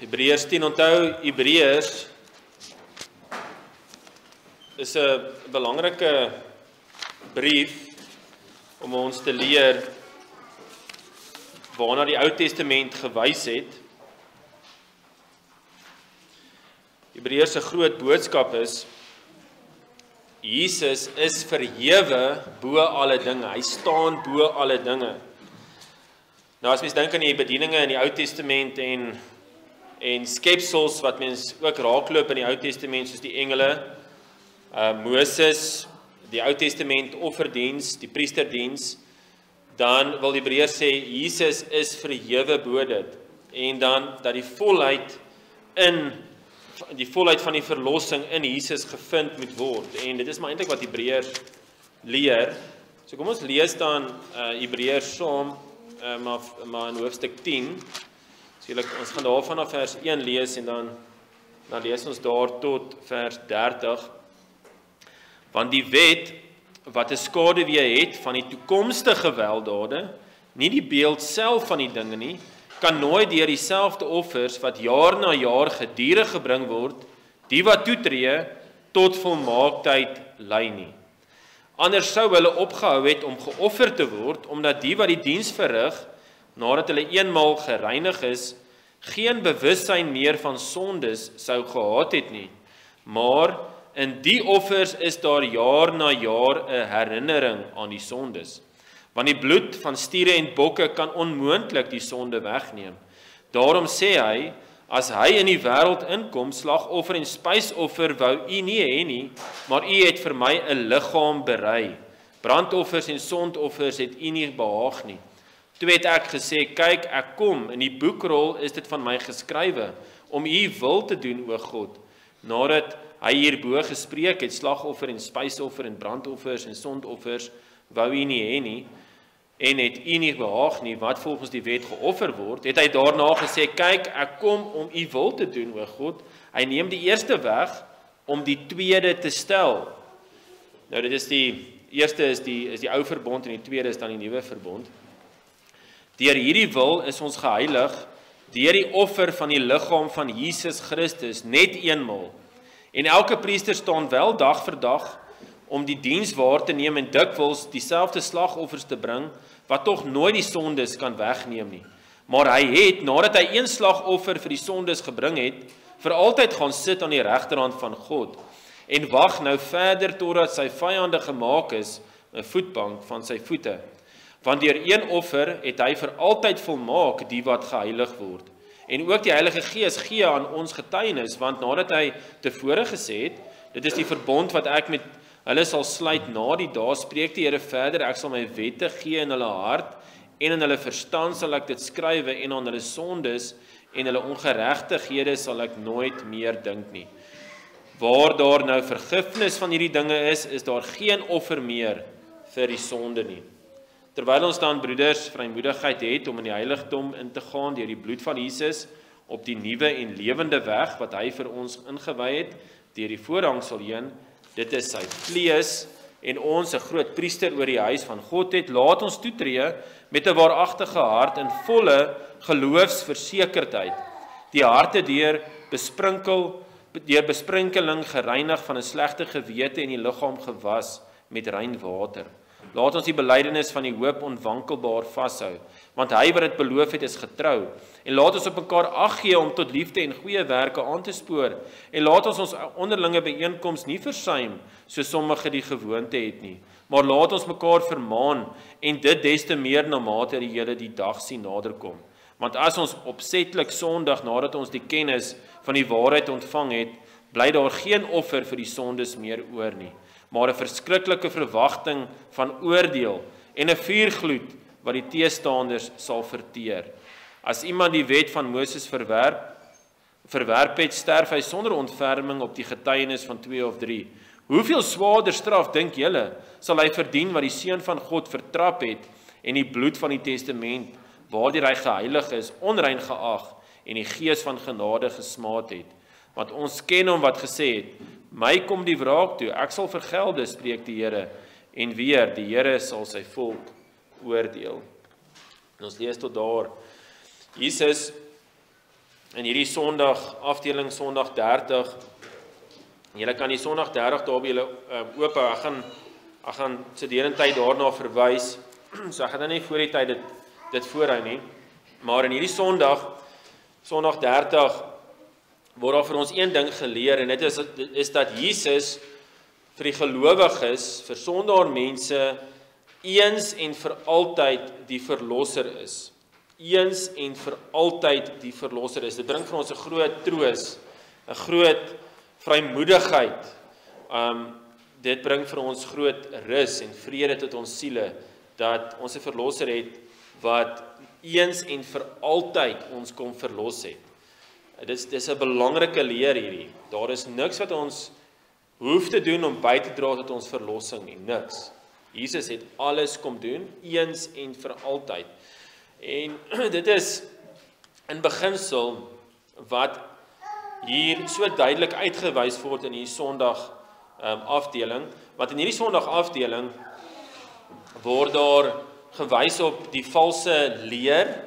Hebreërs 10, onthou, Hebreërs is 'n belangrike brief om ons te leer waarna die Ou Testament gewys het. Hebreërs se groot boodskap is, Jesus is verhewe bo alle dinge. Hy staan bo alle dinge. Nou as mens dink aan die bedieninge in die Ou Testament en skepsels wat mens ook raakloop in die Ou Testament, soos die engele, Moses, die Ou Testament offerdiens, die priesterdiens, dan wil Hebreërs sê, Jesus is verhewe bo dit, en dan dat die volheid van die verlossing in Jesus gevind moet word, en dit is maar eintlik wat Hebreërs leer. So kom ons lees dan Hebreërs saam, maar in hoofstuk 10, so ons gaan daar vanaf vers 1 lees, en dan lees ons daar tot vers 30, want die wet, wat 'n skaduwee het van die toekomstige weldade, nie die beeld self van die dinge nie, kan nooit deur dieselfde offers wat jaar na jaar gedurig gebring word, die wat toetree tot volmaaktheid lei nie. Anders sou hulle opgehou het om geoffer te word, omdat die wat die diens verrig, nadat hulle eenmaal gereinig is, geen bewussyn meer van sondes sou gehad het nie. Maar in die offers is daar jaar na jaar 'n herinnering aan die sondes. Want die bloed van stiere en bokke kan onmoontlik die sonde wegneem. Daarom sê hy, as hy in die wêreld inkom, slagoffer en spysoffer wou u nie hê nie, maar u het vir my 'n liggaam berei. Brandoffers en sondoffers het u nie behaag nie. Toe het ek gesê, kyk, ek kom, in die boekrol is dit van my geskrywe, om u wil te doen, o God. Nadat hy hierbo gespreek het, slagoffer en spysoffer en brandoffers en sondoffers wou u nie hê nie, en het u nie behaag nie, wat volgens die wet geoffer word, het hy daarna gesê, kyk, ek kom om u wil te doen, o God. Hy neem die eerste weg, om die tweede te stel. Nou dit is die eerste is die ou verbond, en die tweede is dan die nuwe verbond. Deur hierdie wil is ons geheilig, deur die offer van die liggaam van Jesus Christus, net eenmaal. En elke priester staan wel dag vir dag, om die diens waar te neem en dikwels dieselfde slagoffers te bring, wat tog nooit die sondes kan wegneem nie. Maar hy het, nadat hy een slagoffer vir die sondes gebring het, vir altyd gaan sit aan die regterhand van God, en wag nou verder totdat sy vyande gemaak is, 'n voetbank van sy voete. Want deur een offer het hy vir altyd volmaak die wat geheilig word. En ook die Heilige Gees gee aan ons getuienis, want nadat hy tevore gesê het, dit is die verbond wat ek met hulle sal sluit na die dae, spreek die Here verder, ek sal my wette gee in hulle hart, en in hulle verstand sal ek dit skrywe, en aan hulle sondes en hulle ongeregtighede sal ek nooit meer dink nie. Waar daar nou vergifnis van hierdie dinge is daar geen offer meer vir die sonde nie. Terwyl ons dan, broeders, vrymoedigheid het om in die heiligdom in te gaan deur die bloed van Jesus op die nuwe en lewende weg wat hy vir ons ingewy het, deur die voorhangsel heen, dit is sy vlees, en ons 'n groot priester oor die huis van God het, laat ons toetree met 'n waaragtige hart in volle geloofsversekerdheid, die harte deur besprinkeling gereinig van 'n slegte gewete en die liggaam gewas met rein water. Laat ons die belydenis van die hoop onwankelbaar vashou, want hy wat dit beloof het is getrou. En laat ons op mekaar ag gee om tot liefde en goeie werke aan te spoor. En laat ons onderlinge byeenkoms nie versuim, soos sommige die gewoonte het nie. Maar laat ons mekaar vermaan, en dit des te meer na mate die julle die dag sien naderkom. Want as ons opsetlik sondig nadat ons die kennis van die waarheid ontvang het, bly daar geen offer vir die sondes meer oor nie, maar 'n verskriklike verwagting van oordeel en 'n vuurgloed wat die teestanders sal verteer. As iemand die wet van Moses verwerp het, sterf hy sonder ontferming op die getuienis van 2 of 3. Hoeveel swaarder straf, dink julle, sal hy verdien wat die Seun van God vertrap het en die bloed van die testament, waardeur hy geheilig is, onrein geag en die gees van genade gesmaad het? Want ons ken hom wat gesê het, my kom die wraak toe, ek sal vergelde, spreek die Here, en weer, die Here sal sy volk oordeel. En ons lees tot daar, Jesus in hierdie Sondag, afdeling Sondag 30, julle kan die Sondag 30 daar by julle oop hou, ek gaan studerendtyd daarna verwys, so ek gaan nie voor die tyd dit voorhou nie, maar in hierdie Sondag 30, word daar vir ons een ding geleer, en dit is dat Jesus vir die gelowiges, vir sondaar mense, eens en vir altyd die verlosser is. Eens en vir altyd die verlosser is. Dit bring vir ons 'n groot troos, 'n groot vrymoedigheid. Dit bring vir ons groot rus en vrede tot ons siele, dat ons 'n verlosser het, wat eens en vir altyd ons kom verlos het. Dis 'n belangrike leer hierdie. Daar is niks wat ons hoef te doen om by te dra tot ons verlossing nie, niks. Jesus het alles kom doen, eens en vir altyd. En dit is in beginsel wat hier so duidelik uitgewys word in die Sondag afdeling, want in hierdie Sondag afdeling word daar gewys op die valse leer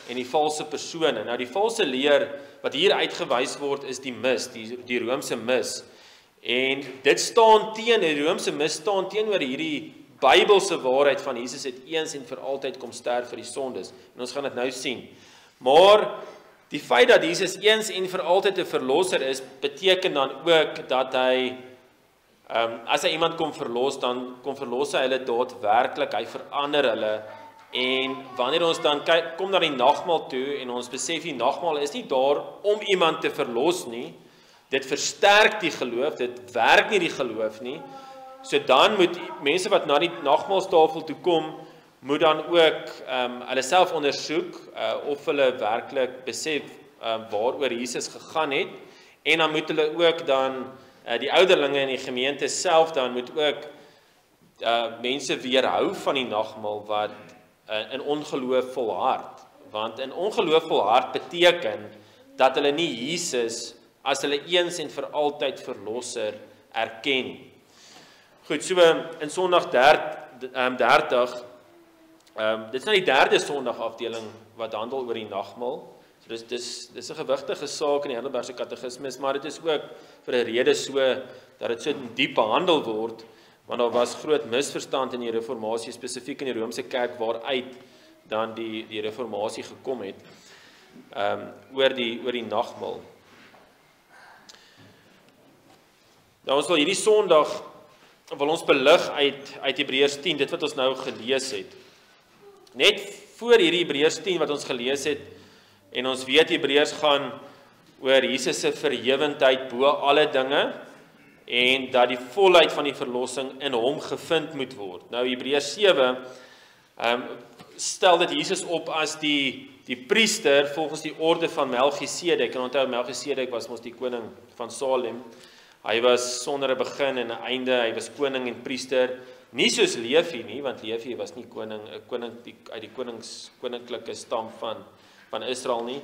en die valse persone. Nou die valse leer wat hier uitgewys word is die mis, die Romeinse mis. En dit staan teen, die Romeinse mis staan teenoor hierdie Bybelse waarheid van Jesus het eens en vir altyd kom sterf vir die sondes. En ons gaan dit nou sien. Maar die feit dat Jesus eens en vir altyd 'n verlosser is, beteken dan ook dat hy as hy iemand kom verlos, dan kom verlos hy hulle daadwerklik, hy verander hulle. En wanneer ons dan kom na die nagmaal toe en ons besef die nagmaal is nie daar om iemand te verlos nie, dit versterk die geloof, dit werk nie die geloof nie. So dan moet mense wat na die nagmaalstafel toe kom, moet dan ook hulle self ondersoek of hulle werklik besef waaroor Jesus gegaan het, en dan moet hulle ook dan die ouderlinge in die gemeente self dan moet ook mense weerhou van die nagmaal wat in ongeloof volhard, want in ongeloof volhard beteken dat hulle nie Jesus as hulle eens en vir altyd verlosser erken nie. Goed, so in Sondag 30, dit is nou die derde Sondag afdeling wat handel oor die nagmaal. So dis 'n gewigtige saak in die Heidelbergse katekismes, maar dit is ook vir 'n rede so dat dit so diep behandel word, want daar was groot misverstand in die reformatie, spesifiek in die Romeinse kerk, waaruit dan die reformatie gekom het, oor die nagmaal. Nou ons wil hierdie Sondag wil ons belig uit Hebreërs 10, dit wat ons nou gelees het. Net voor hierdie Hebreërs 10 wat ons gelees het, en ons weet Hebreërs gaan oor Jesus se verhewendheid bo alle dinge, en dat die volheid van die verlossing in hom gevind moet word. Nou Hebreërs 7 stel dit Jesus op as die priester volgens die orde van Melchisedek, en onthou Melchisedek was mos die koning van Salem. Hy was sonder 'n begin en 'n einde, hy was koning en priester, nie soos Levi nie, want Levi was nie koning uit die koninklike stam van Israel nie.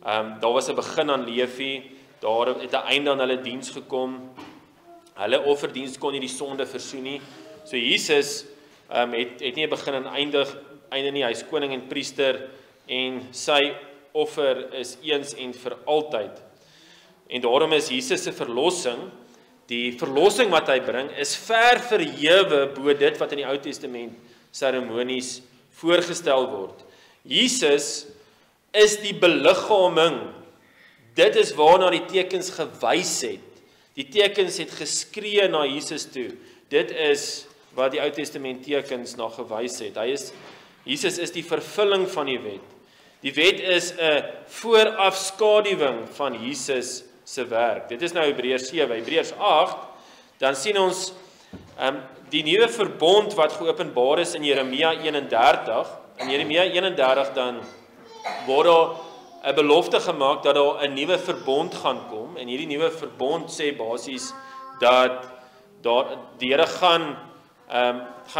Daar was 'n begin aan Levi, daar het 'n einde aan hulle diens gekom. Hulle offerdiens kon nie die sonde versoen nie. So Jesus het nie 'n begin en einde nie, hy is koning en priester, en sy offer is eens en vir altyd. En daarom is Jesus se verlossing, die verlossing wat hy bring, is ver verhewe bo dit wat in die Ou Testament seremonies voorgestel word. Jesus is die beliggaaming. Dit is waarna die tekens gewys het. Die tekens het geskree na Jesus toe. Dit is wat die Ou Testament tekens na gewys het. Jesus is die vervulling van die wet. Die wet is 'n voorafskaduwing van Jesus se werk. Dit is nou Hebreërs 7, Hebreërs 8, dan sien ons die nuwe verbond wat geopenbaar is in Jeremia 31. In Jeremia 31 dan word daar 'n belofte gemaak dat daar 'n nuwe verbond gaan kom, en hierdie nuwe verbond sê basies dat die Here gaan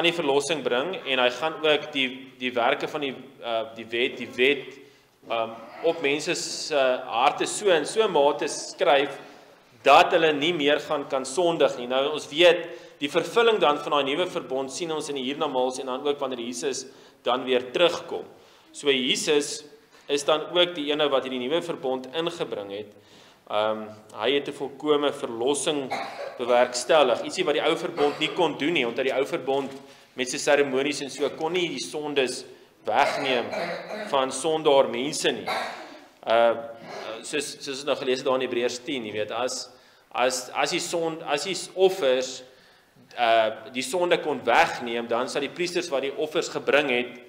die verlossing bring, en hy gaan ook die werke van die wet op mense se harte so in so 'n mate skryf dat hulle nie meer kan sondig nie. Nou ons weet die vervulling dan van daai nuwe verbond sien ons in die hiernamaals, en dan ook wanneer Jesus dan weer terugkom. So Jesus is dan ook die ene wat hierdie nuwe verbond ingebring het. Hy het 'n volkome verlossing bewerkstellig, ietsie wat die ou verbond nie kon doen nie, omdat die ou verbond met sy seremonies en so kon nie die sondes wegneem van sondaar mense nie. Soos ons nou gelees het daar in Hebreërs 10, jy weet, as die offers die sonde kon wegneem, dan sal die priesters wat die offers gebring het,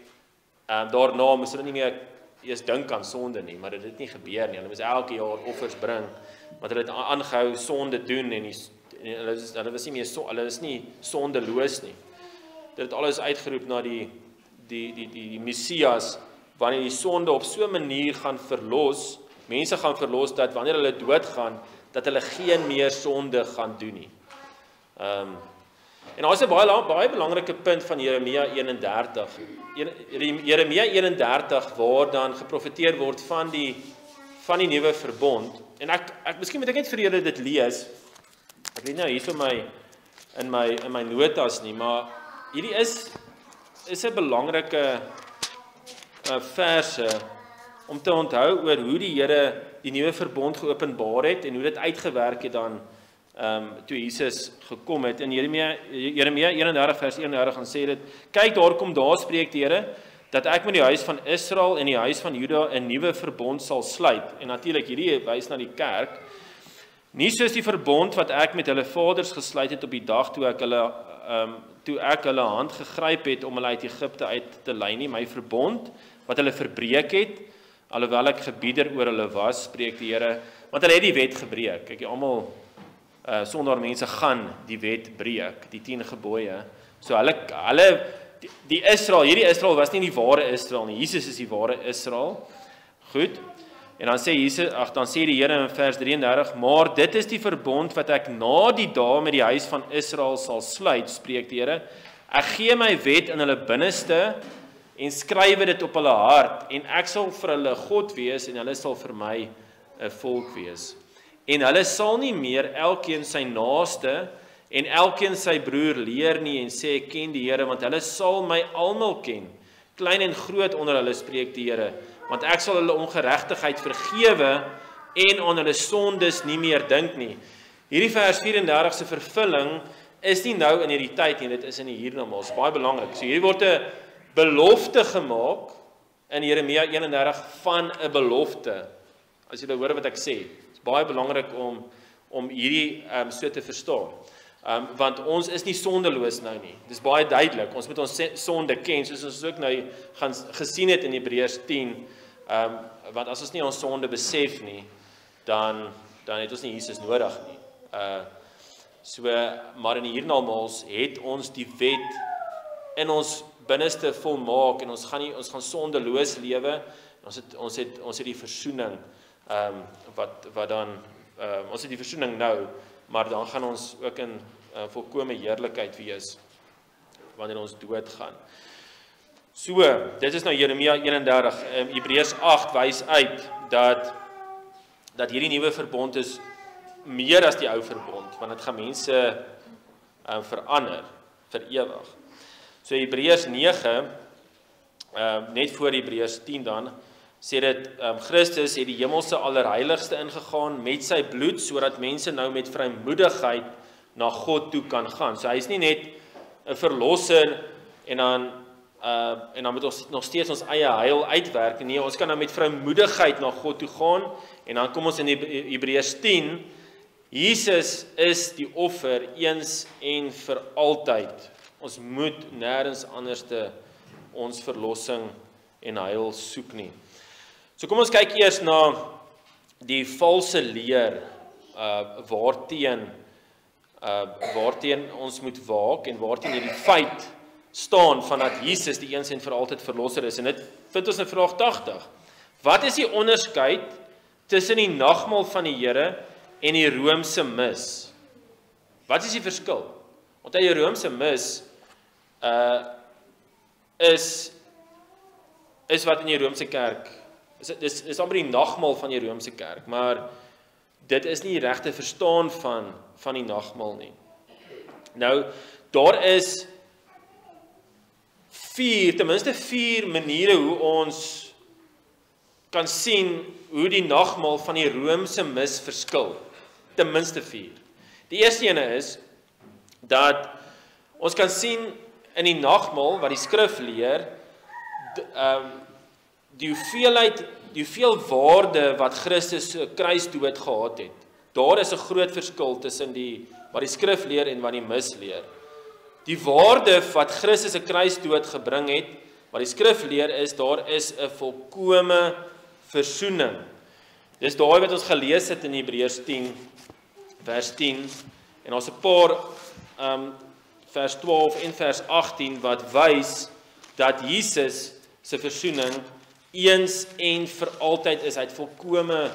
daarna moes hulle nie meer eers dink aan sonde nie, maar dit het nie gebeur nie. Hulle moes elke jaar offers bring, want hulle het aangehou sonde doen en hulle is nie sondeloos nie. Dit het alles uitgeroep na die Messias, wanneer die sonde op so 'n manier gaan verlos, mense gaan verlos, dat wanneer hulle doodgaan, dat hulle geen meer sonde gaan doen nie. En daar is 'n baie belangrike punt van Jeremia 31. Jeremia 31 waar dan geprofeteer word van die nuwe verbond. En miskien moet ek net vir julle dit lees. Ek weet nou hier vir in my notas nie, maar hierdie is 'n belangrike verse om te onthou oor hoe die Here die nuwe verbond geopenbaar het en hoe dit uitgewerk het dan toe Jesus gekom het. In Jeremia 31 vers 31 dan sê dit: "Kyk, daar kom daar spreek die Here, dat ek met die huis van Israel en die huis van Juda 'n nuwe verbond sal sluit." En natuurlik hierdie wys na die kerk. "Nie soos die verbond wat ek met hulle vaders gesluit het op die dag toe ek hulle hand gegryp het om hulle uit Egipte uit te lei nie, my verbond wat hulle verbreek het, alhoewel ek gebieder oor hulle was, spreek die Here, want hulle het die wet gebreek." Kyk, almal sondaar mense gaan die wet breek, die 10 gebooie. So hierdie Israel was nie die ware Israel nie. Jesus is die ware Israel. Goed. En dan sê die Here in vers 33: "Maar dit is die verbond wat ek na die dae met die huis van Israel sal sluit, spreek die Here. Ek gee my wet in hulle binneste en skrywe dit op hulle hart, en ek sal vir hulle God wees en hulle sal vir my 'n volk wees. En hulle sal nie meer elkeen sy naaste en elkeen sy broer leer nie en sê ek ken die Here, want hulle sal my almal ken, klein en groot onder hulle, spreek die Here, want ek sal hulle ongeregtigheid vergewe en aan hulle sondes nie meer dink nie." Hierdie vers 34 se vervulling is nie nou in hierdie tyd nie, dit is in die hiernamaals. Baie belangrik. So hier word 'n belofte gemaak in Jeremia 31 van 'n belofte. As jy hoor wat ek sê, is baie belangrik om hierdie so te verstaan. Want ons is nie sondeloos nou nie. Dis baie duidelik. Ons moet ons sonde ken, soos ons ook nou gesien het in Hebreërs 10. Want as ons nie ons sonde besef nie, dan het ons nie Jesus nodig nie. Maar in die hiernamaals het ons die wet in ons binneste volmaak en ons gaan sondeloos lewe. Ons het die versoening wat dan ons het die versoening nou, maar dan gaan ons ook in volkome heerlikheid wees wanneer ons doodgaan. So, dit is nou Jeremia 31. Hebreërs 8 wys uit dat hierdie nuwe verbond is meer as die ou verbond, want dit gaan mense verander vir ewig. So Hebreërs 9 net voor Hebreërs 10 dan sê dit, Christus het die hemelse allerheiligste ingegaan met sy bloed, sodat mense nou met vrymoedigheid na God toe kan gaan. So hy is nie net 'n verlosser en dan moet ons nog steeds ons eie heil uitwerk. Nee, ons kan nou met vrymoedigheid na God toe gaan. En dan kom ons in Hebreërs 10, Jesus is die offer eens en vir altyd. Ons moet nêrens anderste ons verlossing en heil soek nie. So kom ons kyk eers na die valse leer waarteen ons moet waak en waarteen hierdie feit staan van dat Jesus die eens en vir altyd verlosser is. En dit vind ons in vraag 80. Wat is die onderskeid tussen die nagmaal van die Here en die Romeinse mis? Wat is die verskil? Want die Romeinse mis is wat in die Romeinse kerk is amper die nagmaal van die Romeinse kerk, maar dit is nie die regte verstaan van die nagmaal nie. Nou, daar is ten minste vier maniere hoe ons kan sien hoe die nagmaal van die Romeinse mis verskil, ten minste 4. Die eerste ene is dat ons kan sien in die nagmaal wat die skrif leer, die hoeveel waarde wat Christus se kruisdood gehad het. Daar is 'n groot verskil tussen wat die skrif leer en wat die mis leer. Die waarde wat Christus se kruisdood gebring het, wat die skrif leer is, daar is 'n volkome versoening. Dis daai wat ons gelees het in Hebreërs 10, vers 10, en ons 'n paar vers 12 en vers 18 wat wys dat Jesus se versoening eens en vir altyd is. Hy het volkome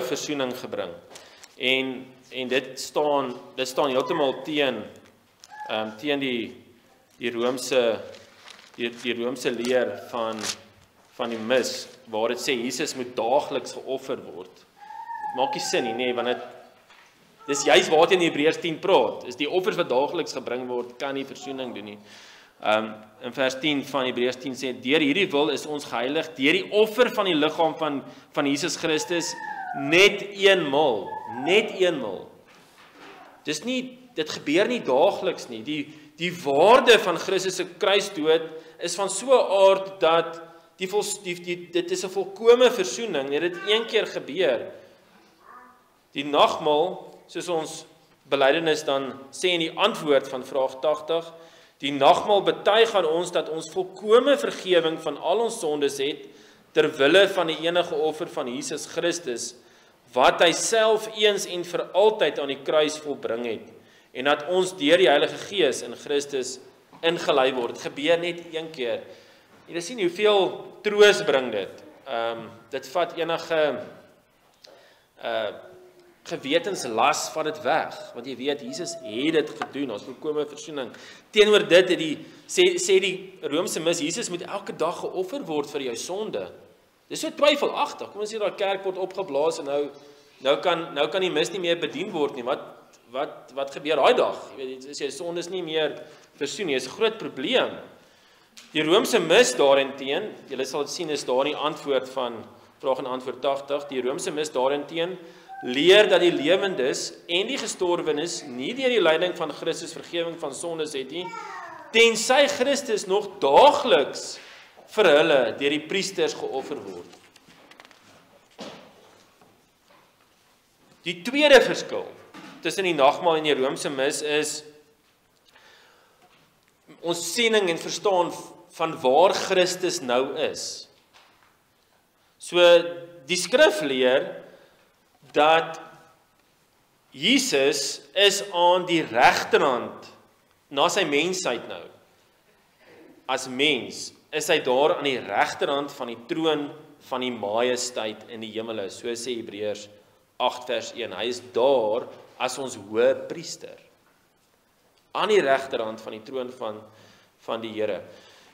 versoening gebring. En dit staan heeltemal teen die Romeinse leer van die mis, waar dit sê Jesus moet daagliks geoffer word. Dit maak nie sin nie, nee, want dis juist waar in Hebreërs 10 praat, is die offers wat daagliks gebring word, kan nie versoening doen nie. In vers 10 van Hebreërs 10 sê, deur hierdie wil is ons geheilig, deur die offer van die liggaam van Jesus Christus, net eenmal. Dit gebeur nie daagliks nie. Die waarde van Christus se kruisdood is van so 'n aard dat dit is 'n volkome versoening, net dit een keer gebeur. Die nagmaal, soos ons belydenis dan sê in die antwoord van vraag 80, die nagmaal betuig aan ons dat ons volkome vergewing van al ons sondes het, ter wille van die enige offer van Jesus Christus, wat hy self eens en vir altyd aan die kruis volbring het, en dat ons deur die Heilige Gees in Christus ingelei word. Dit gebeur net een keer. Jy sien hoeveel troos bring dit. Dit vat enige gewetenslas vat dit weg, want jy weet, Jesus het dit gedoen, ons volkome versoening. Teenoor dit sê die Romeinse mis, Jesus moet elke dag geoffer word vir jou sonde. Dis so twyfelagtig. Kom ons sê dat kerk word opgeblaas en nou kan die mis nie meer bedien word nie. Wat gebeur daai dag? Jy weet, as jou sonde is nie meer versoen nie, is 'n groot probleem. Die Romeinse mis daarenteen, julle sal dit sien, is daar in die antwoord van vraag en antwoord 80, die Romeinse mis daarenteen leer dat die lewendes en die gestorwenes nie deur die lyding van Christus vergewing van sondes het nie, tensy Christus nog daagliks vir hulle deur die priesters geoffer word. Die tweede verskil tussen die nagmaal en die Romeinse mis is ons siening en verstaan van waar Christus nou is. So die skrif leer dat Jesus is aan die regterhand na sy mensheid nou. As mens is hy daar aan die regterhand van die troon van die majesteit in die hemele, so sê Hebreërs 8 vers 1. Hy is daar as ons hoë priester, aan die regterhand van die troon van die Here,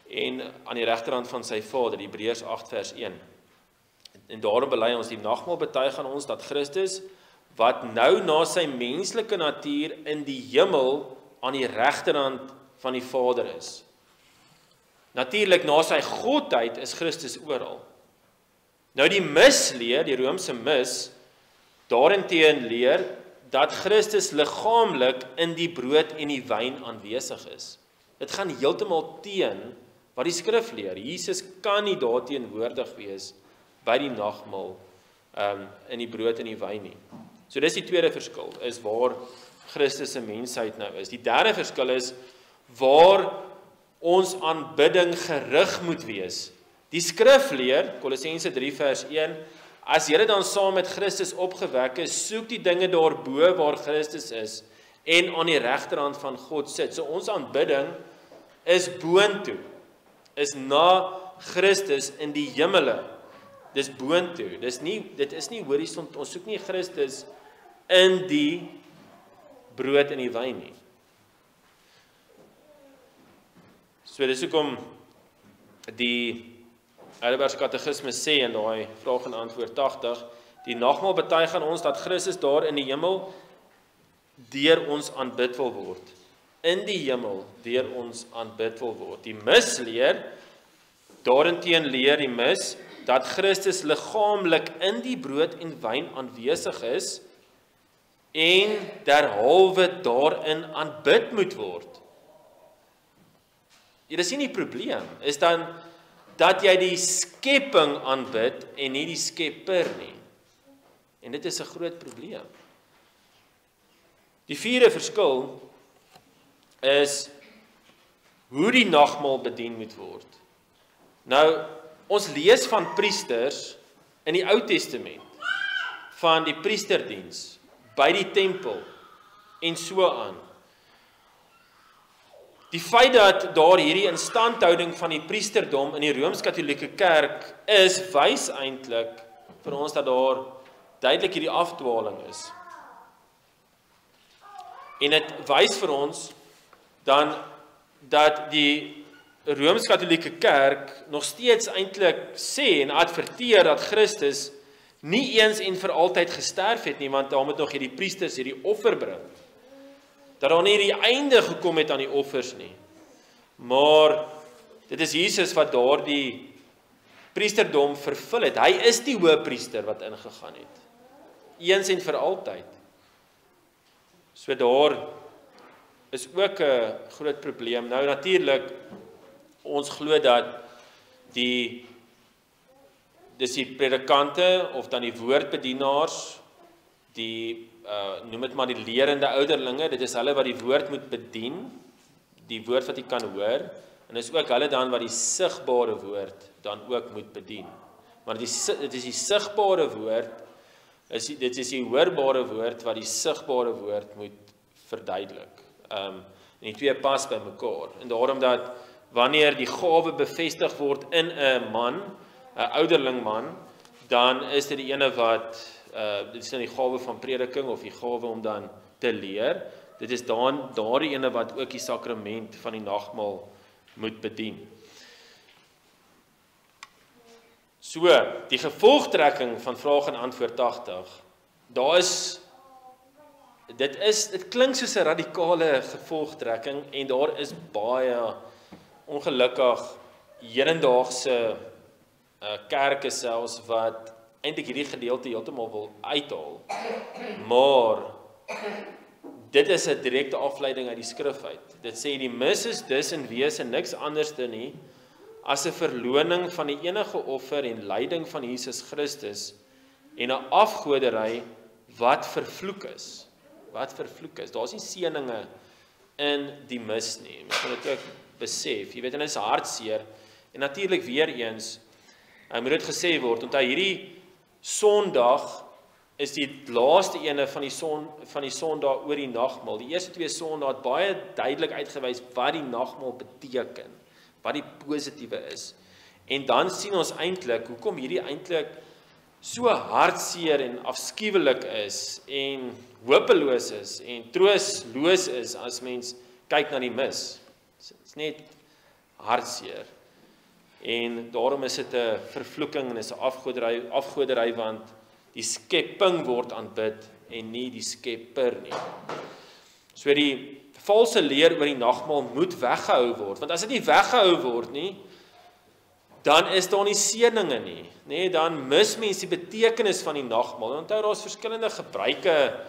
en aan die regterhand van sy Vader, Hebreërs 8 vers 1. En daarom bely ons, die nagmaal betuig aan ons dat Christus, wat nou na sy menslike natuur in die hemel aan die regterhand van die Vader is. Natuurlik, na sy godheid is Christus oral. Nou die mis leer, die Romeinse mis, daarenteen leer dat Christus liggaamlik in die brood en die wyn aanwesig is. Dit gaan heeltemal teen wat die skrif leer. Jesus kan nie daar teenwoordig wees by die nagmaal in die brood en die wyn nie. So dis die tweede verskil, is waar Christus se mensheid nou is. Die derde verskil is waar ons aanbidding gerig moet wees. Die skrif leer, Kolossense 3 vers 1, as julle dan saam met Christus opgewek is, soek die dinge daarbo waar Christus is en aan die regterhand van God sit. So ons aanbidding is boontoe, is na Christus in die hemele. Dis boontoe. Dit is nie horison, ons soek nie Christus in die brood en die wyn nie. So dis hoekom die Heidelbergse Katekisme sê in daai vraag en antwoord 80, die nagmaal betuig aan ons dat Christus daar in die hemel deur ons aanbid wil word. In die hemel deur ons aanbid wil word. Die mis leer, daarenteen leer die mis dat Christus liggaamlik in die brood en wyn aanwesig is en derhalwe daarin aanbid moet word. Jy sien die probleem, is dan dat jy die skepping aanbid en nie die skepper nie. En dit is 'n groot probleem. Die vierde verskil is hoe die nagmaal bedien moet word. Nou, ons lees van priesters in die Ou Testament, van die priesterdiens, by die tempel, en so aan. Die feit dat daar hierdie instandhouding van die priesterdom in die Rooms-Katolieke Kerk is, wys eintlik vir ons dat daar duidelik hierdie afdwaling is. En dit wys vir ons dan dat die Rooms-Katolieke Kerk nog steeds eintlik sê en adverteer dat Christus nie eens en vir altyd gesterf het nie, want daar moet nog hierdie priesters hierdie offer bring. Dat daar nie die einde gekom het aan die offers nie. Maar dit is Jesus wat daardie priesterdom vervul het. Hy is die hoëpriester wat ingegaan het. Eens en vir altyd. So daar is ook 'n groot probleem. Nou natuurlik, ons glo dat dis die predikante of dan die woordbedienaars, die noem dit maar die lerende ouderlinge, dit is hulle wat die woord moet bedien, die woord wat jy kan hoor, en is ook hulle dan wat die sigbare woord dan ook moet bedien. Maar dit is die sigbare woord, dit is die hoorbare woord wat die sigbare woord moet verduidelik. En die twee pas by mekaar. En daarom dat wanneer die gawe bevestig word in 'n man, 'n ouderling man, dan is dit die ene wat dit is dan die gawe van prediking of die gawe om dan te leer. Dit is dan daardie ene wat ook die sakrament van die nagmaal moet bedien. So, die gevolgtrekking van vraag en antwoord 80, dit klink soos 'n radikale gevolgtrekking en daar is baie ongelukkig hedendaagse kerke selfs wat eintlik hierdie gedeelte heeltemal wil uithaal. Maar dit is 'n direkte afleiding uit die skrif uit. Dit sê die mis is dus in wese niks anders nie as 'n verloning van die enige offer en lyding van Jesus Christus en 'n afgodery wat vervloek is. Wat vervloek is. Daar's nie seëninge in die mis nie. Mens moet dit ook besef. Jy weet, en dit is hartseer. En natuurlik weer eens, moet dit gesê word, onthou hierdie Sondag is die laaste ene van die Sondag oor die nagmaal. Die eerste twee Sondae het baie duidelik uitgewys wat die nagmaal beteken, wat die positiewe is. En dan sien ons eintlik hoekom hierdie eintlik so hartseer en afskuwelik is en hopeloos is en troostloos is as mens kyk na die mis. Dit is net hartseer. En daarom is dit 'n vervloeking en is 'n afgodery want die skepping word aanbid en nie die skepper nie. So die valse leer oor die nagmaal moet weggehou word, want as dit nie weggehou word nie, dan is daar nie seëninge nie, nê? Dan mis mense die betekenis van die nagmaal. Onthou daar's verskillende gebruike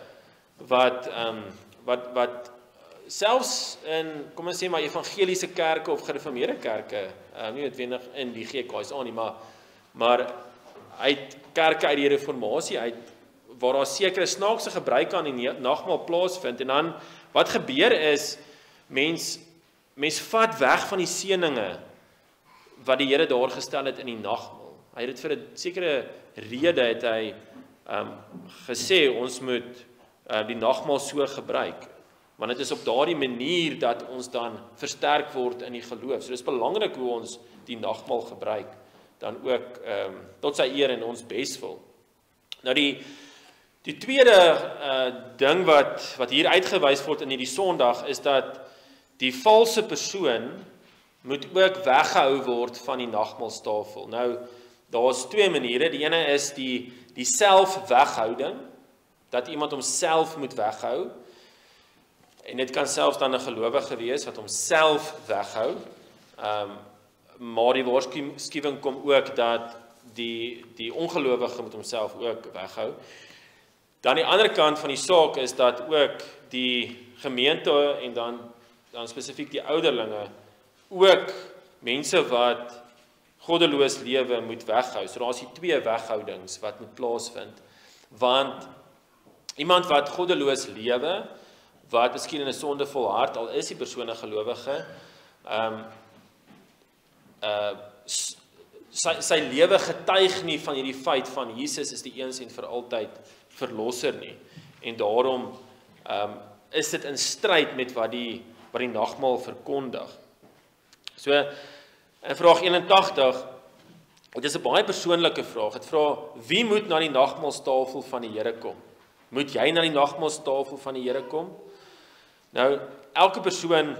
wat selfs in, kom ons sê maar evangeliese kerke of gereformeerde kerke, nie noodwendig in die GKSA nie, maar uit kerke uit die reformatie uit, waar daar sekere snaakse gebruike aan die nagmaal plaasvind, en dan, wat gebeur is, mens vat weg van die seëninge, wat die Here daar gestel het in die nagmaal. Hy het dit vir 'n sekere rede, het hy gesê, ons moet die nagmaal so gebruik, want dit is op daardie manier dat ons dan versterk word in die geloof. So dit is belangrik hoe ons die nagmaal gebruik, dan ook tot sy eer en ons beswil. Nou die tweede ding wat hier uitgewys word in hierdie Sondag, is dat die valse persoon moet ook weggehou word van die nagmaalstafel. Nou, daar's twee maniere. Die ene is die selfweghouding, dat iemand homself moet weghou, en dit kan selfs dan 'n gelowige wees wat homself weghou, maar die waarskuwing kom ook dat die ongelowige moet homself ook weghou. Dan die ander kant van die saak is dat ook die gemeente en dan spesifiek die ouderlinge ook mense wat goddeloos lewe moet weghou. So daar is die twee weghoudings wat moet plaasvind. Want iemand wat goddeloos lewe, wat miskien in 'n sondevol hart, al is die persoon 'n gelowige, sy lewe getuig nie van hierdie feit van Jesus is die eens en vir altyd verlosser nie. En daarom is dit in stryd met wat die nagmaal verkondig. So, in vraag 81, dit is 'n baie persoonlike vraag. Dit vra, wie moet na die nagmaalstafel van die Here kom? Moet jy na die nagmaalstafel van die Here kom? Nou, elke persoon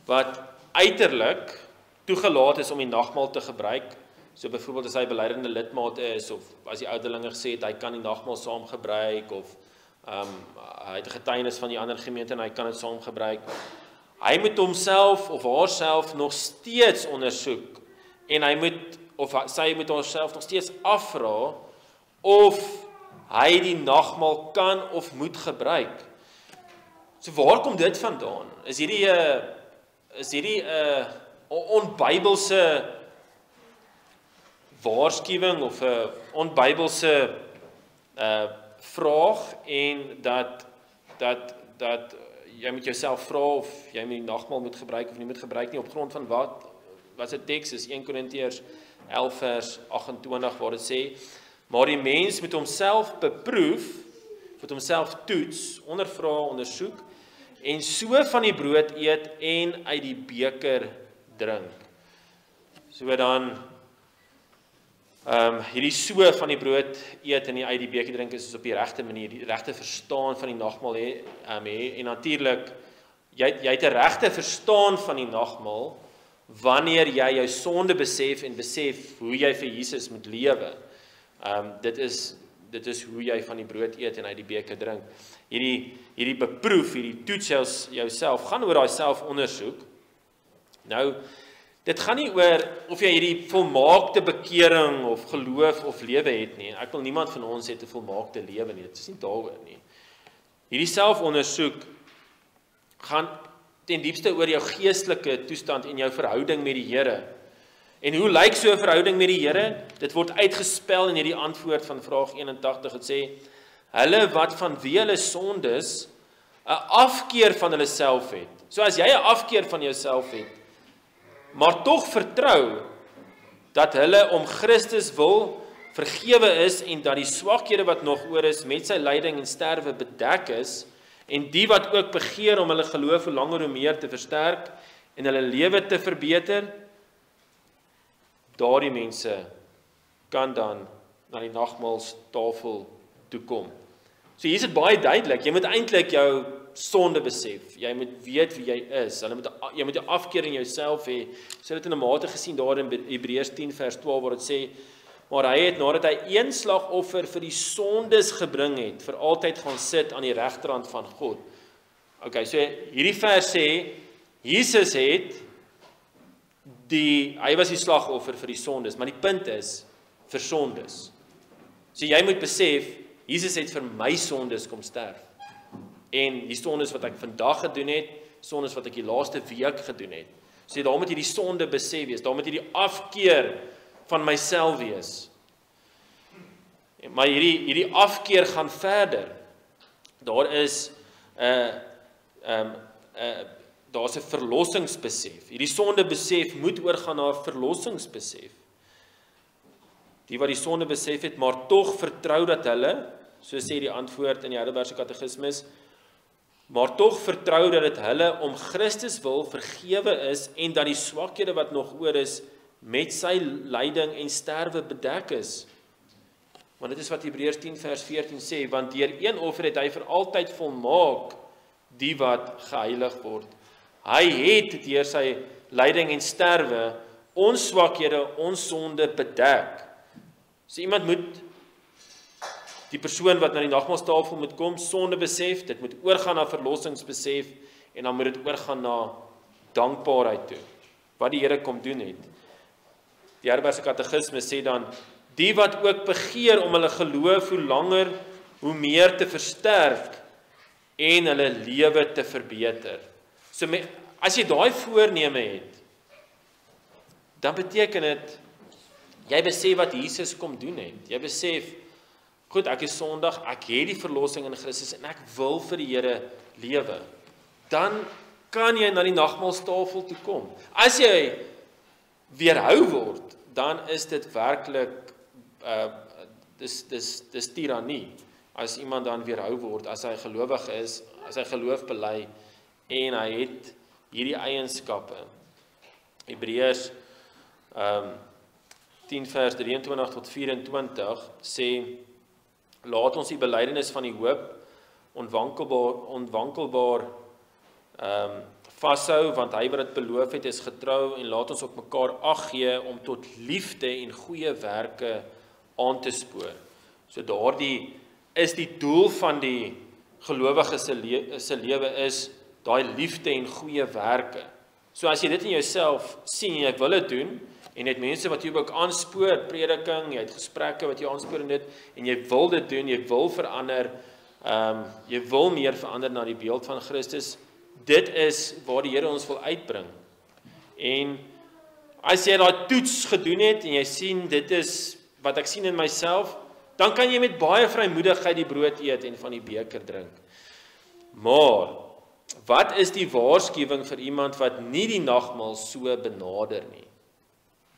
wat uiterlik toegelaat is om die nagmaal te gebruik, so byvoorbeeld as hy beleidende lidmaat is, of as die ouderlinge gesê het, hy kan die nagmaal saam gebruik, of hy het 'n getuienis van die ander gemeente en hy kan dit saam gebruik. Hy moet homself of haarself nog steeds ondersoek en sy moet haarself nog steeds afvra of hy die nagmaal kan of moet gebruik. So waar kom dit vandaan? Is hierdie 'n onbybelse waarskuwing of 'n onbybelse vraag en dat jy moet jouself vra of jy die nagmaal moet gebruik of nie moet gebruik nie op grond van wat se teks is 1 Korintiërs 11 vers 28 waar dit sê, maar die mens moet homself beproef, moet homself toets, ondervra, ondersoek en so van die brood eet en uit die beker drink. So dan hierdie so van die brood eet en die uit die beker drink is op die regte manier, die regte verstaan van die nagmaal hê, en natuurlik jy het 'n regte verstaan van die nagmaal wanneer jy jou sonde besef en besef hoe jy vir Jesus moet lewe. Dit is hoe jy van die brood eet en uit die beker drink. Hierdie beproef, hierdie toets jouself, gaan oor daai selfondersoek. Nou, dit gaan nie oor of jy hierdie volmaakte bekering of geloof of lewe het nie. Ek wil niemand van ons het 'n volmaakte lewe nie. Dit is nie daaroor nie. Hierdie selfondersoek gaan ten diepste oor jou geestelike toestand en jou verhouding met die Here. En hoe lyk so 'n verhouding met die Here? Dit word uitgespel in hierdie antwoord van vraag 81. Het sê, hulle wat van wie hulle sondes 'n afkeer van hulle self het. So as jy 'n afkeer van jouself het, maar tog vertrou dat hulle om Christus wil vergewe is en dat die swakhede wat nog oor is met sy lyding en sterwe bedek is en die wat ook begeer om hulle geloof hoe langer hoe meer te versterk en hulle lewe te verbeter, daardie mense kan dan na die nagmaalstafel toe kom. So hier is dit baie duidelik, jy moet eintlik jou sonde besef, jy moet weet wie jy is, jy moet 'n afkeer in jouself hê, so dit in 'n mate gesien daar in Hebreërs 10 vers 12 waar dit sê, maar hy het nadat hy een slagoffer vir die sondes gebring het, vir altyd gaan sit aan die regterhand van God. Okay, so hierdie vers sê, Jesus hy was die slagoffer vir die sondes, maar die punt is, vir sondes. So jy moet besef, Jesus het vir my sondes kom sterf. En die sondes wat ek vandag gedoen het, sondes wat ek die laaste week gedoen het. So daar moet jy die sonde besef wees, daar moet jy die afkeer van myself wees. Maar hierdie afkeer gaan verder. Daar is daar's 'n verlossingsbesef. Hierdie sondebesef moet oorgaan na 'n verlossingsbesef. Die wat die sonde besef het, maar tog vertrou dat hulle, so sê die antwoord in die Heidelbergse Katekismus, maar tog vertrou dat dit hulle om Christus wil vergewe is en dat die swakhede wat nog oor is met sy lyding en sterwe bedek is. Want dit is wat Hebreërs 10 vers 14 sê, want deur een offer het hy vir altyd volmaak die wat geheilig word. Hy het deur sy lyding en sterwe ons swakhede, ons sonde bedek. So iemand moet, die persoon wat na die nagmaalstafel moet kom, sonde besef, dit moet oorgaan na verlossingsbesef en dan moet dit oorgaan na dankbaarheid toe, wat die Here kom doen het. Die Heidelbergse Katekisme sê dan, die wat ook begeer om hulle geloof hoe langer, hoe meer te versterk en hulle lewe te verbeter. So as jy daai voorneme het, dan beteken dit, jy besef wat Jesus kom doen het. Jy besef, goed, ek is sondig, ek het die verlossing in Christus en ek wil vir die Here lewe. Dan kan jy na die nagmaalstafel toe kom. As jy weerhou word, dan is dit werklik dis tirannie. As iemand dan weerhou word, as hy gelowig is, as hy geloof bely en hy het hierdie eienskappe. Hebreërs 10 vers 23 tot 24 sê, laat ons die belydenis van die hoop onwankelbaar vashou, want hy wat dit beloof het is getrou, en laat ons op mekaar ag gee om tot liefde en goeie werke aan te spoor. So daardie is die doel van die gelowige se lewe is daai liefde en goeie werke. So as jy dit in jouself sien en jy wil dit doen, en jy het mense wat jy ook aanspoor, prediking, jy het gesprekke wat jy aanspoor in dit, en jy wil dit doen, jy wil verander, jy wil meer verander na die beeld van Christus, dit is waar die Here ons wil uitbring. En as jy daai toets gedoen het, en jy sien, dit is wat ek sien in myself, dan kan jy met baie vrymoedigheid die brood eet en van die beker drink. Maar, wat is die waarskuwing vir iemand wat nie die nagmaal so benader nie?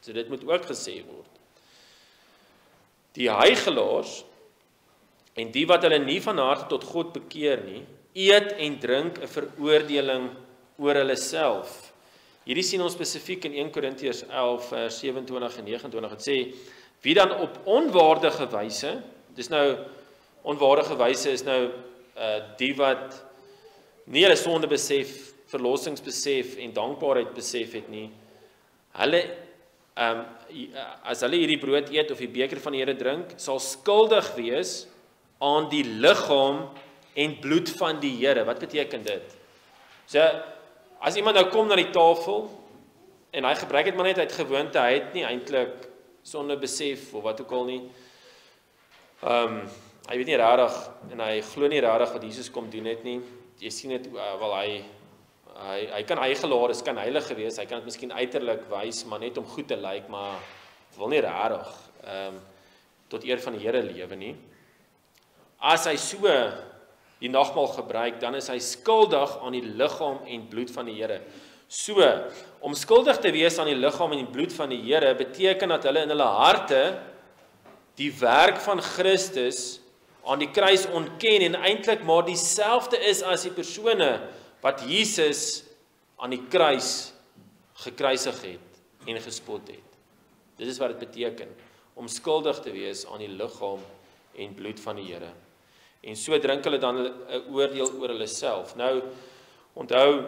So dit moet ook gesê word. Die heiligelaars en die wat hulle nie van harte tot God bekeer nie, eet en drink 'n veroordeling oor hulle self. Hierdie sien ons spesifiek in 1 Korintiërs 11 vers 27 en 29. Het sê, wie dan op onwaardige wyse, dis nou onwaardige wyse is nou die wat nie hulle sonde besef, verlossingsbesef en dankbaarheid besef het nie, hulle as hulle hierdie brood eet of die beker van die Here drink, sal skuldig wees aan die liggaam en bloed van die Here. Wat beteken dit? So, as iemand nou kom na die tafel, en hy gebruik het maar net uit gewoonte, hy het nie eintlik sonde besef, of wat ook al nie, hy weet nie rarig, en hy glo nie rarig wat Jesus kom doen het nie, jy sien het, wel hy kan heiligelaar is, kan heilig gewees, hy kan het miskien uiterlik wys, maar net om goed te lyk, maar wil nie rarig, tot eer van die Here lewe nie. As hy so die nagmaal gebruik, dan is hy skuldig aan die liggaam en bloed van die Here. So, om skuldig te wees aan die liggaam en die bloed van die Here, beteken dat hulle in hulle harte die werk van Christus aan die kruis ontken en eintlik maar dieselfde is as die persone wat Jesus aan die kruis gekruisig het en gespot het. Dit is wat dit beteken, om skuldig te wees aan die liggaam en bloed van die Here. En so drink hulle dan 'n oordeel oor hulle self. Nou, onthou,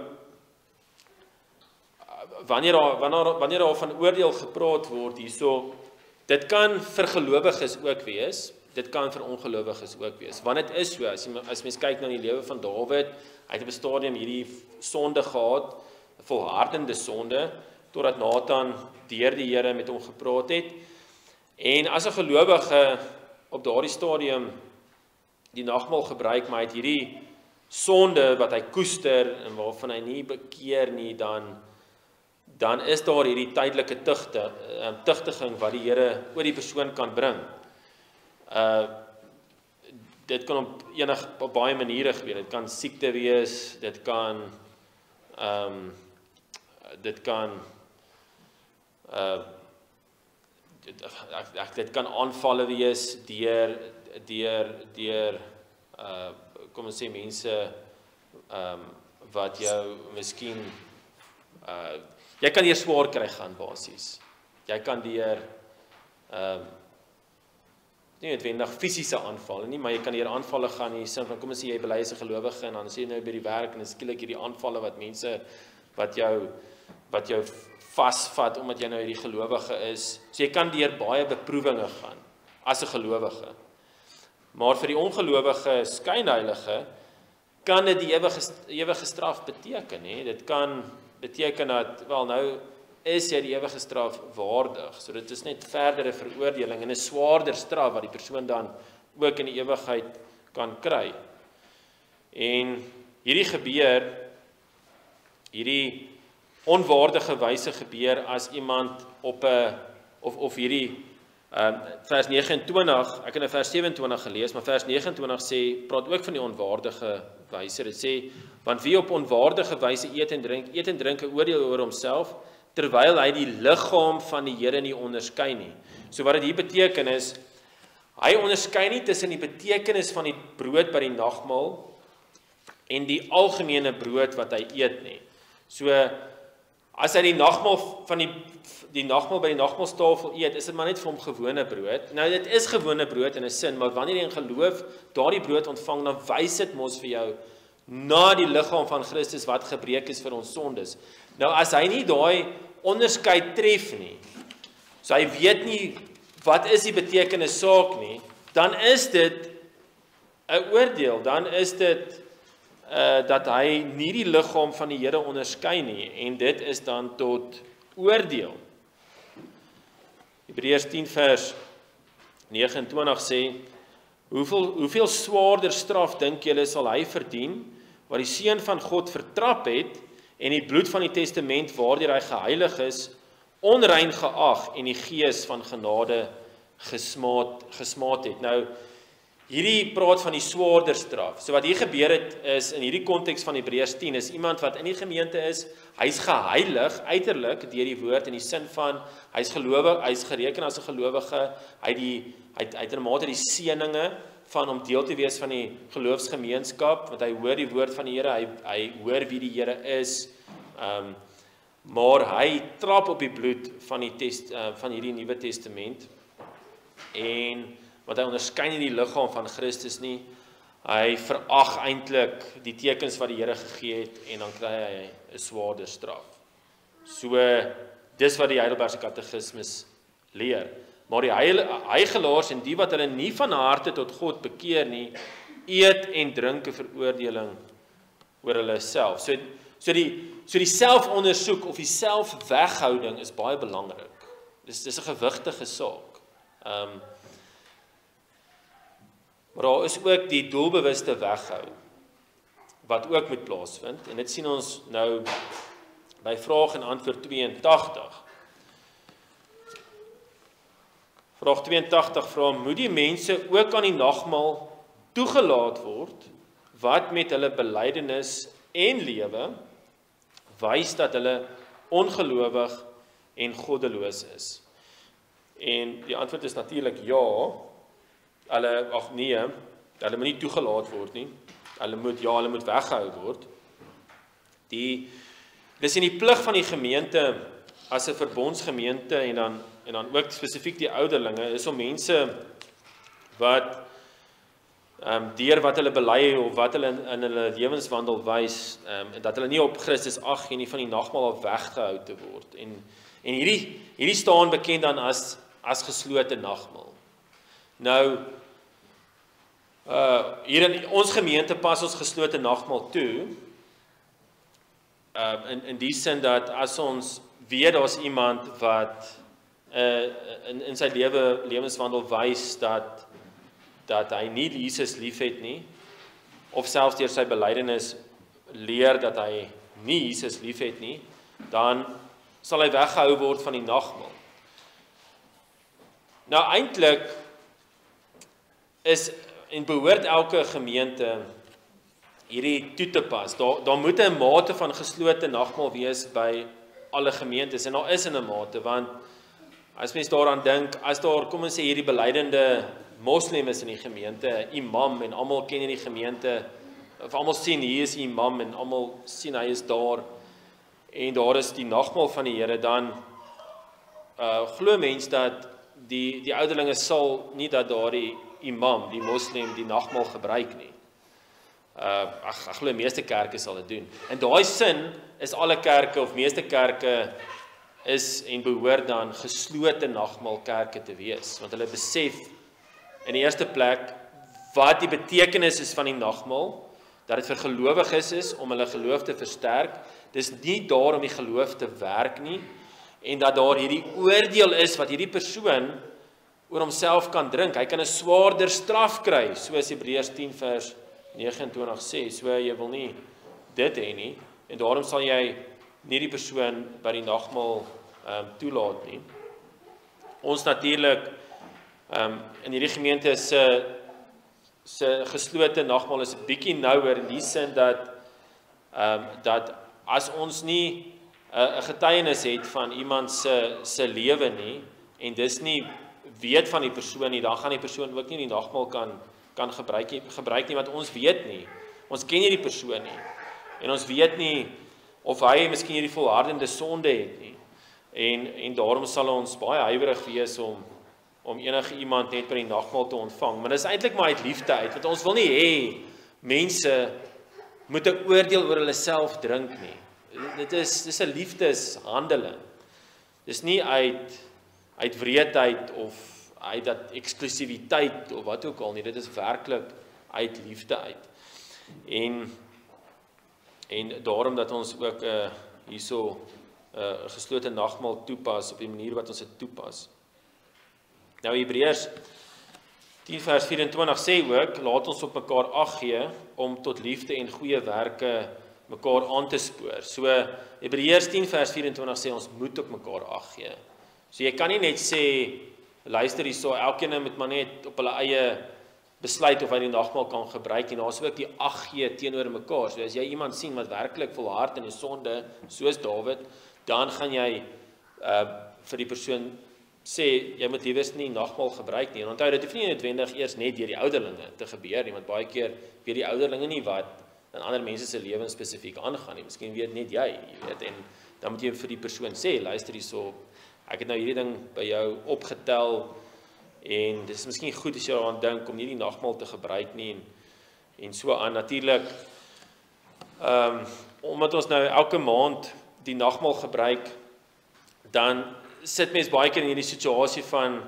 wanneer daar van oordeel gepraat word hierso, dit kan vir gelowiges ook wees, dit kan vir ongelowiges ook wees. Want dit is so, as mens kyk na die lewe van Dawid, hy het op 'n stadium hierdie sonde gehad, volhardende sonde, totdat Nathan deur die Here met hom gepraat het. En as 'n gelowige op daardie stadium die nagmaal gebruik, maar hy het hierdie sonde wat hy koester en waarvan hy nie bekeer nie, dan is daar hierdie tydelike tigtiging wat die Here oor die persoon kan bring. Dit kan op baie maniere gebeur. Dit kan siekte wees, dit kan aanvalle wees deur kom ons sê mense wat jou miskien jy kan hier swaar kry gaan basies. Jy kan deur nie noodwendig fisiese aanvalle nie, maar jy kan hier aanvalle gaan in die sin van, kom ons sê jy bely as 'n gelowige en dan sê jy nou by die werk en dan skielik hierdie aanvalle wat mense wat jou vasvat omdat jy nou hierdie gelowige is. So jy kan deur baie beproewinge gaan as 'n gelowige. Maar vir die ongelowige skynheilige kan dit die ewige straf beteken, hè? Dit kan beteken dat wel nou is jy die ewige straf waardig. So dit is net verdere veroordeling en 'n swaarder straf wat die persoon dan ook in die ewigheid kan kry. En hierdie onwaardige wyse gebeur as iemand op 'n of hierdie vers 29, ek het in vers 27 gelees, maar vers 29 sê, praat ook van die onwaardige wyse. Dit sê, want wie op onwaardige wyse eet en drink 'n oordeel oor homself, terwyl hy die liggaam van die Here nie onderskei nie. So wat dit hier beteken is, hy onderskei nie tussen die betekenis van die brood by die nagmaal en die algemene brood wat hy eet nie. So as hy die nagmaal van die nagmaal by die nagmaalstafel eet, is dit maar net vir hom gewone brood. Nou dit is gewone brood in 'n sin, maar wanneer jy in geloof daardie brood ontvang, dan wys dit mos vir jou na die liggaam van Christus wat gebreek is vir ons sondes. Nou as hy nie daai onderskeid tref nie, so hy weet nie wat is die betekenis saak nie, dan is dit 'n oordeel, dan is dit dat hy nie die liggaam van die Here onderskei nie, en dit is dan tot oordeel. Hebreërs 10 vers 29 sê, hoeveel swaarder straf dink julle sal hy verdien, wat die Seun van God vertrap het, en die bloed van die testament waardeur hy geheilig is, onrein geag en die gees van genade gesmaad het. Nou, hierdie praat van die swaarder straf. So wat hier gebeur het is, in hierdie konteks van Hebreërs 10, is iemand wat in die gemeente is, hy's geheilig, uiterlik, deur die woord, in die sin van, hy's gelowig, hy's gereken as 'n gelowige, hy het 'n mate die seëninge van om deel te wees van die geloofsgemeenskap, want hy hoor die woord van die Here, hy hoor wie die Here is, maar hy trap op die bloed van hierdie Nuwe Testament, en want hy onderskei nie die liggaam van Christus nie, hy verag eintlik die tekens wat die Here gegee het, en dan kry hy 'n swaarder straf. So, dis wat die Heidelbergse Katekismes leer. Maar die heiligelaars en die wat hulle nie van harte tot God bekeer nie, eet en drink 'n veroordeling oor hulle self. So die selfondersoek of die selfweghouding is baie belangrik. Dis 'n gewigtige saak. Maar daar is ook die doelbewuste weghou, wat ook moet plaasvind, en dit sien ons nou by vraag en antwoord 82. Vraag 82 vra, moet die mense ook aan die nagmaal toegelaat word, wat met hulle belydenis en lewe, wys dat hulle ongelowig en goddeloos is? En die antwoord is natuurlik ja. Hulle moet nie toegelaat word nie. Hulle moet weggehou word. Dis in die plig van die gemeente as 'n verbondsgemeente en dan ook spesifiek die ouderlinge is om mense wat deur wat hulle bely of wat hulle in hulle lewenswandel wys, dat hulle nie op Christus ag gee nie, van die nagmaal af weggehou te word. En hierdie staan bekend dan as geslote nagmaal. Nou hier in ons gemeente pas ons geslote nagmaal toe, in die sin dat as ons weet daar's iemand wat in sy lewenswandel wys dat hy nie Jesus liefhet nie, of selfs deur sy belydenis leer dat hy nie Jesus liefhet nie, dan sal hy weggehou word van die nagmaal. Nou eintlik en behoort elke gemeente hierdie toe te pas. Daar moet 'n mate van geslote nagmaal wees by alle gemeentes, en daar is in 'n mate, want as mens daaraan dink, as daar, kom ons sê, hierdie belydende moslim is in die gemeente, imam, en almal ken hierdie gemeente, of almal sien hier is imam, en almal sien hy is daar, en daar is die nagmaal van die Here, dan glo mens dat die ouderlinge sal nie dat daardie imam, die moslim, die nagmaal gebruik nie. Ek glo meeste kerke sal dit doen. In daai sin is alle kerke of meeste kerke is en behoort dan geslote nagmaalkerke te wees, want hulle besef in die eerste plek wat die betekenis is van die nagmaal, dat dit vir gelowiges is om hulle geloof te versterk. Dis nie daar om die geloof te werk nie, en dat daar hierdie oordeel is wat hierdie persoon oor homself kan drink. Hy kan 'n swaarder straf kry, soos Hebreërs 10 vers 29 sê. So jy wil nie dit hê nie, en daarom sal jy nie die persoon by die nagmaal toelaat nie. Ons natuurlik in hierdie gemeente se geslote nagmaal is 'n bietjie nouer in die sin dat as ons nie 'n getuienis het van iemand se lewe nie en dis nie weet van die persoon nie, dan gaan die persoon ook nie die nagmaal kan gebruik nie, want ons weet nie. Ons ken nie die persoon nie. En ons weet nie of hy miskien hierdie volhardende sonde het nie. En daarom sal ons baie huiwerig wees om enige iemand net by die nagmaal te ontvang. Maar dis eintlik maar uit liefde uit, want ons wil nie hê mense moet 'n oordeel oor hulle self drink nie. Dis 'n liefdeshandeling. Dis nie uit wreedheid of uit dat eksklusiwiteit of wat ook al nie. Dit is werklik uit liefde uit. En daarom dat ons ook hierso 'n geslote nagmaal toepas op die manier wat ons dit toepas. Nou Hebreërs 10 vers 24 sê ook, laat ons op mekaar ag gee om tot liefde en goeie werke mekaar aan te spoor. So Hebreërs 10 vers 24 sê ons moet op mekaar ag gee. So jy kan nie net sê, luister hierso, elkeen moet maar net op hulle eie besluit of hy die nagmaal kan gebruik en daar's ook die ag gee teenoor mekaar. So as jy iemand sien wat werklik volhard in die sonde, soos Dawid, dan gaan jy vir die persoon sê, jy moet liewers nie nagmaal gebruik nie. En onthou, dit hoef nie noodwendig eers net deur die ouderlinge te gebeur nie, want baie keer weet die ouderlinge nie wat in ander mense se lewens spesifiek aangaan nie. Miskien weet net jy weet, en dan moet jy vir die persoon sê, luister hierso, ek het nou hierdie ding by jou opgetel, en dit is miskien goed as jy daaraan dink om nie die nagmaal te gebruik nie, en so aan. Natuurlik, omdat ons nou elke maand die nagmaal gebruik, dan sit mens baie keer in hierdie situasie van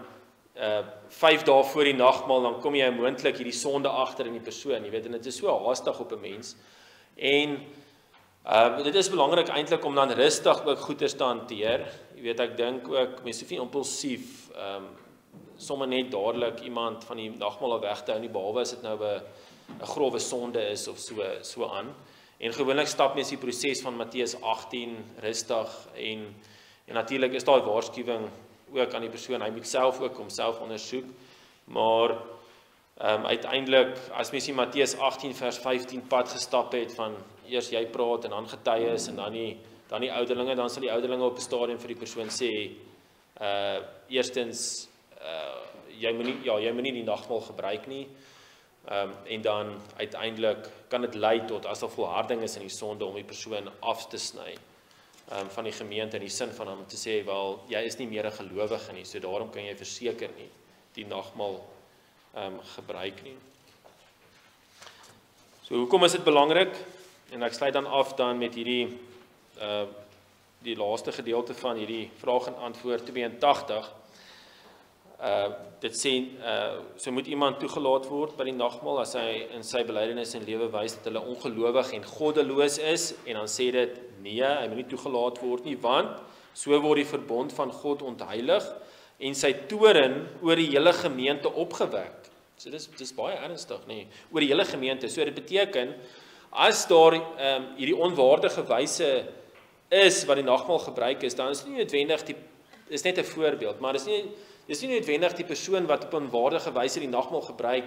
5 dae voor die nagmaal, dan kom jy moontlik hierdie sonde agter in die persoon, jy weet, en dit is so haastig op 'n mens. En dit is belangrik eintlik om dan rustig ook goeders te hanteer. Jy weet, ek dink ook mense hoef nie impulsief sommer net dadelik iemand van die nagmaal af weg te hou nie, behalwe as dit nou 'n grove sonde is of so aan. En gewoonlik stap mens die proses van Matteus 18 rustig en natuurlik is daar 'n waarskuwing ook aan die persoon, hy moet self ook homself ondersoek, maar uiteindelik as mens die Matteus 18 vers 15 pad gestap het van eers jy praat en dan getuies en dan die ouderlinge, dan sal die ouderlinge op 'n stadium vir die persoon sê, eerstens jy moet nie die nagmaal gebruik nie, en dan uiteindelik kan dit lei tot, as daar volharding is in die sonde, om die persoon af te sny van die gemeente, in die sin van hom te sê, wel, jy is nie meer 'n gelowige nie, so daarom kan jy verseker nie die nagmaal gebruik nie. So hoekom is dit belangrik? En ek sluit dan af dan met hierdie die laaste gedeelte van hierdie vraag en antwoord 82. Dit sê, so moet iemand toegelaat word by die nagmaal as hy in sy belydenis en lewe wys dat hulle ongelowig en goddeloos is, en dan sê dit, nee, hy moet nie toegelaat word nie, want so word die verbond van God ontheilig en sy toorn oor die hele gemeente opgewek. So dis baie ernstig, nee, oor die hele gemeente. So dit beteken, as daar hierdie onwaardige wyse is wat die nagmaal gebruik is, dan is nie noodwendig is net 'n voorbeeld, maar dis nie noodwendig die persoon wat op 'n onwaardige wyse die nagmaal gebruik,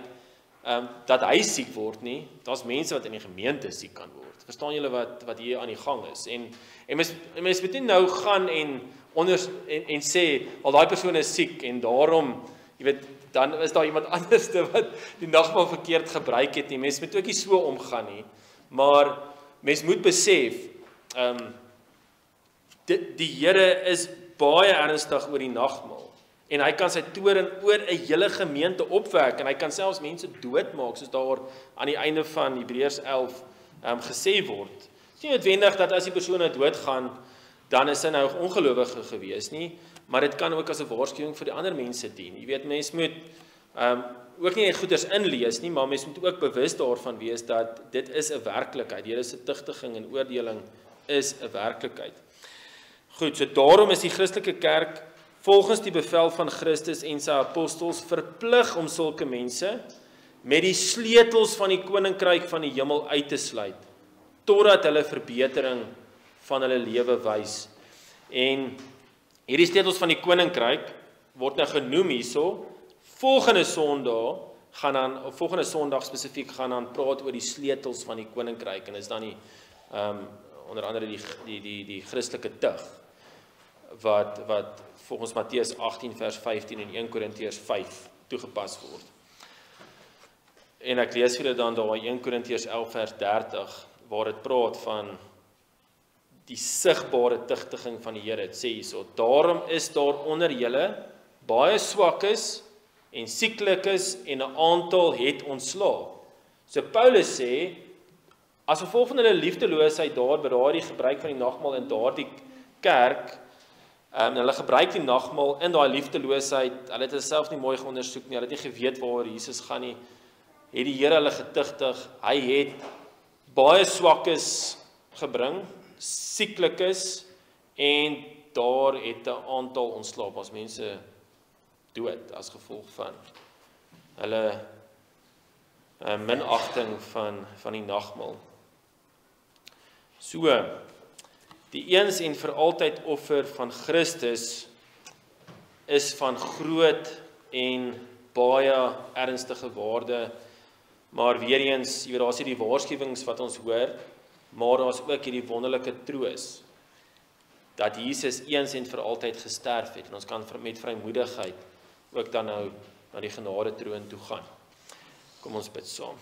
dat hy siek word nie. Daar's mense wat in die gemeente siek kan word. Verstaan julle wat hier aan die gang is? En mens moet nie nou gaan en sê, al daai persoon is siek en daarom, jy weet, dan is daar iemand anderste wat die nagmaal verkeerd gebruik het nie. Mens moet ook nie so omgaan nie. Maar mens moet besef, die Here is baie ernstig oor die nagmaal. En hy kan sy toorn oor 'n hele gemeente opwek, en hy kan selfs mense doodmaak, soos daar aan die einde van Hebreërs 11 gesê word. Dit is nie noodwendig dat as die persoon nou doodgaan, dan is hy nou ongelowige gewees nie, maar dit kan ook as 'n waarskuwing vir die ander mense dien. Jy weet, mens moet ook nie net goeders inlees nie, maar mens moet ook bewus daarvan wees dat dit is 'n werklikheid. Die Here se tugtiging en oordeling is 'n werklikheid. Goed, so daarom is die Christelike kerk volgens die bevel van Christus en sy apostels verplig om sulke mense met die sleutels van die koninkryk van die hemel uit te sluit, totdat hulle verbetering van hulle lewe wys. En hierdie sleutels van die koninkryk word nou genoem hierso. Volgende Sondag spesifiek gaan dan praat oor die sleutels van die koninkryk, en is dan onder andere die Christelike tug wat volgens Matteus 18 vers 15 en 1 Korintiërs 5 toegepas word. En ek lees vir julle dan daar 1 Korintiërs 11 vers 30 waar dit praat van die sigbare tugtiging van die Here. Dit sê hierso: daarom is daar onder julle baie swakkes en sieklikes en 'n aantal het ontslae. So Paulus sê, as gevolg van hulle liefdeloosheid daar by daardie gebruik van die nagmaal in daardie kerk, hulle gebruik die nagmaal in daai liefdeloosheid, hulle het dit self nie mooi geondersoek nie, hulle het nie geweet waaroor Jesus gaan nie, het die Here hulle getugtig, hy het baie swakkes gebring, sieklikes, en daar het 'n aantal ontslaap, as mense dood as gevolg van hulle minagting van die nagmaal. So, die eens en vir altyd offer van Christus is van groot en baie ernstige waarde, maar weer eens, jy weet, daar is hierdie waarskuwings wat ons hoor, maar daar is ook hierdie wonderlike troos, dat Jesus eens en vir altyd gesterf het, en ons kan met vrymoedigheid ook dan nou na die genade troon toe gaan. Kom ons bid saam.